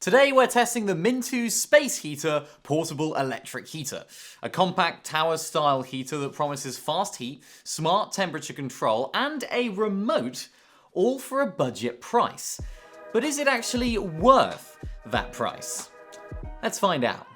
Today we're testing the Minthouz Space Heater Portable Electric Heater, a compact tower-style heater that promises fast heat, smart temperature control, and a remote, all for a budget price. But is it actually worth that price? Let's find out.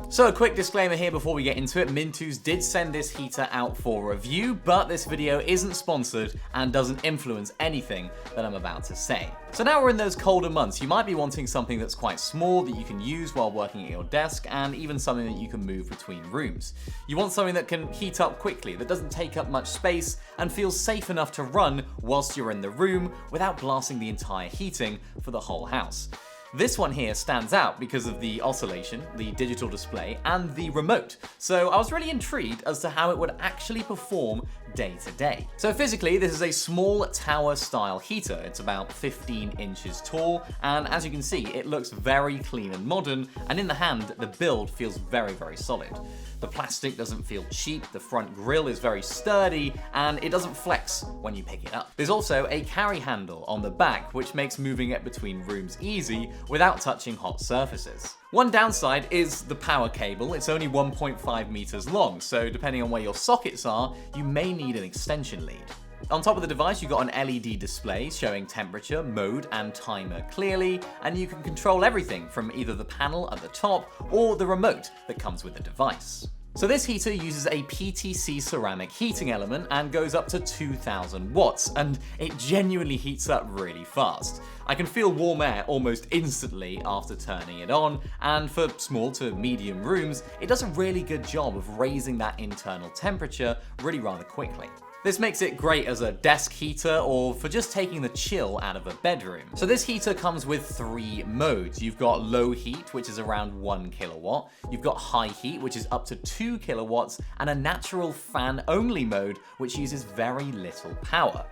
So a quick disclaimer here before we get into it. Minthouz did send this heater out for review, but this video isn't sponsored and doesn't influence anything that I'm about to say. So now we're in those colder months. You might be wanting something that's quite small that you can use while working at your desk, and even something that you can move between rooms. You want something that can heat up quickly, that doesn't take up much space, and feels safe enough to run whilst you're in the room without blasting the entire heating for the whole house. This one here stands out because of the oscillation, the digital display, and the remote. So I was really intrigued as to how it would actually perform day to day. So physically, this is a small tower-style heater. It's about 15 inches tall, and as you can see, it looks very clean and modern, and in the hand, the build feels very, very solid. The plastic doesn't feel cheap, the front grille is very sturdy, and it doesn't flex when you pick it up. There's also a carry handle on the back, which makes moving it between rooms easy without touching hot surfaces. One downside is the power cable. It's only 1.5 meters long, so depending on where your sockets are, you may need an extension lead. On top of the device, you've got an LED display showing temperature, mode, and timer clearly, and you can control everything from either the panel at the top or the remote that comes with the device. So this heater uses a PTC ceramic heating element and goes up to 2000 watts, and it genuinely heats up really fast. I can feel warm air almost instantly after turning it on, and for small to medium rooms, it does a really good job of raising that internal temperature really rather quickly. This makes it great as a desk heater or for just taking the chill out of a bedroom. So this heater comes with 3 modes. You've got low heat, which is around 1 kilowatt. You've got high heat, which is up to 2 kilowatts, and a natural fan-only mode, which uses very little power.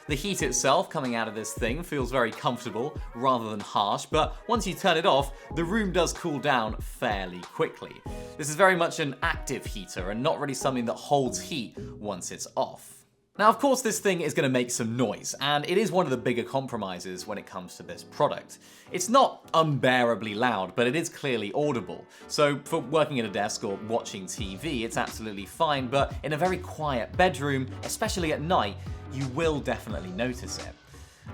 The heat itself coming out of this thing feels very comfortable rather than harsh, but once you turn it off, the room does cool down fairly quickly. This is very much an active heater and not really something that holds heat once it's off. Now, of course, this thing is going to make some noise, and it is one of the bigger compromises when it comes to this product. It's not unbearably loud, but it is clearly audible. So for working at a desk or watching TV, it's absolutely fine, but in a very quiet bedroom, especially at night, you will definitely notice it.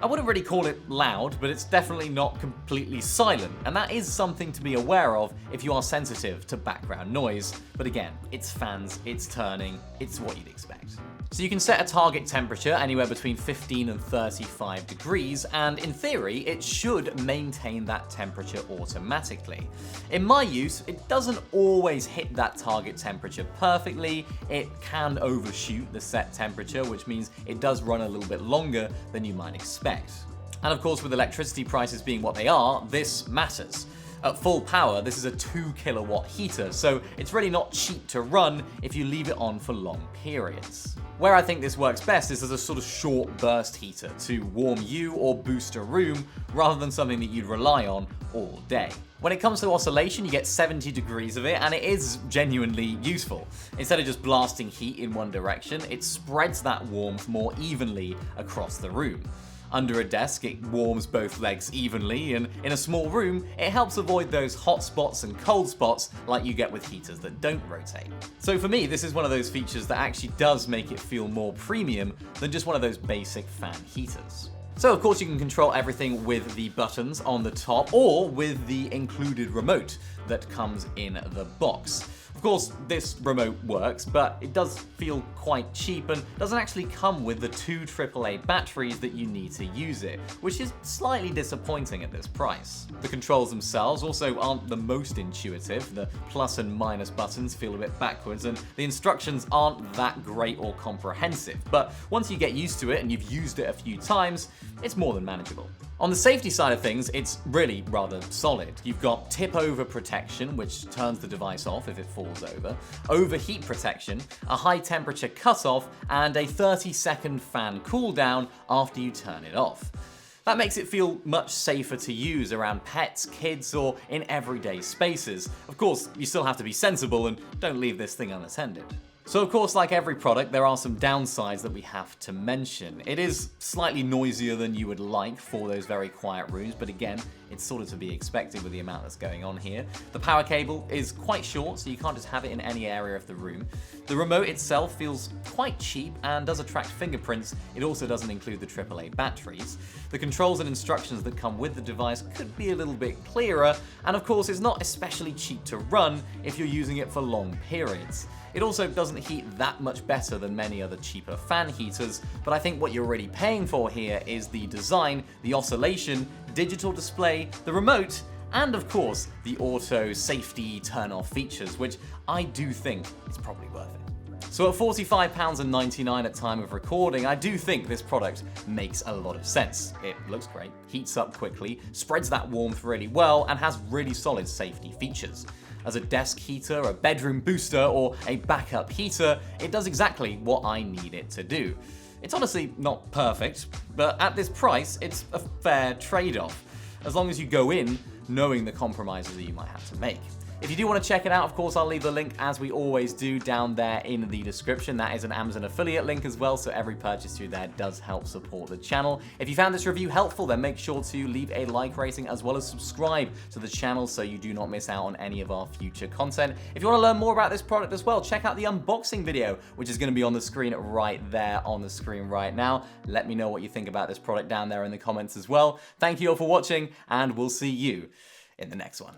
I wouldn't really call it loud, but it's definitely not completely silent, and that is something to be aware of if you are sensitive to background noise. But again, it's fans, it's turning, it's what you'd expect. So you can set a target temperature anywhere between 15 and 35 degrees, and in theory, it should maintain that temperature automatically. In my use, it doesn't always hit that target temperature perfectly. It can overshoot the set temperature, which means it does run a little bit longer than you might expect. And of course, with electricity prices being what they are, this matters. At full power, this is a 2 kilowatt heater, so it's really not cheap to run if you leave it on for long periods. Where I think this works best is as a sort of short burst heater to warm you or boost a room rather than something that you'd rely on all day. When it comes to oscillation, you get 70 degrees of it, and it is genuinely useful. Instead of just blasting heat in one direction, it spreads that warmth more evenly across the room. Under a desk, it warms both legs evenly, and in a small room, it helps avoid those hot spots and cold spots like you get with heaters that don't rotate. So for me, this is one of those features that actually does make it feel more premium than just one of those basic fan heaters. So of course you can control everything with the buttons on the top or with the included remote that comes in the box. Of course, this remote works, but it does feel quite cheap and doesn't actually come with the 2 AAA batteries that you need to use it, which is slightly disappointing at this price. The controls themselves also aren't the most intuitive. The plus and minus buttons feel a bit backwards, and the instructions aren't that great or comprehensive. But once you get used to it and you've used it a few times, it's more than manageable. On the safety side of things, it's really rather solid. You've got tip-over protection, which turns the device off if it falls over, overheat protection, a high-temperature cutoff, and a 30-second fan cooldown after you turn it off. That makes it feel much safer to use around pets, kids, or in everyday spaces. Of course, you still have to be sensible and don't leave this thing unattended. So of course, like every product, there are some downsides that we have to mention. It is slightly noisier than you would like for those very quiet rooms, but again, it's sort of to be expected with the amount that's going on here. The power cable is quite short, so you can't just have it in any area of the room. The remote itself feels quite cheap and does attract fingerprints. It also doesn't include the AAA batteries. The controls and instructions that come with the device could be a little bit clearer, and of course, it's not especially cheap to run if you're using it for long periods. It also doesn't heat that much better than many other cheaper fan heaters, but I think what you're really paying for here is the design, the oscillation, digital display, the remote, and of course, the auto safety turn-off features, which I do think is probably worth it. So at £45.99 at time of recording, I do think this product makes a lot of sense. It looks great, heats up quickly, spreads that warmth really well, and has really solid safety features. As a desk heater, a bedroom booster, or a backup heater, it does exactly what I need it to do. It's honestly not perfect, but at this price, it's a fair trade-off, as long as you go in knowing the compromises that you might have to make. If you do want to check it out, of course, I'll leave the link, as we always do, down there in the description. That is an Amazon affiliate link as well, so every purchase through there does help support the channel. If you found this review helpful, then make sure to leave a like rating as well as subscribe to the channel so you do not miss out on any of our future content. If you want to learn more about this product as well, check out the unboxing video, which is going to be on the screen right there on the screen right now. Let me know what you think about this product down there in the comments as well. Thank you all for watching, and we'll see you in the next one.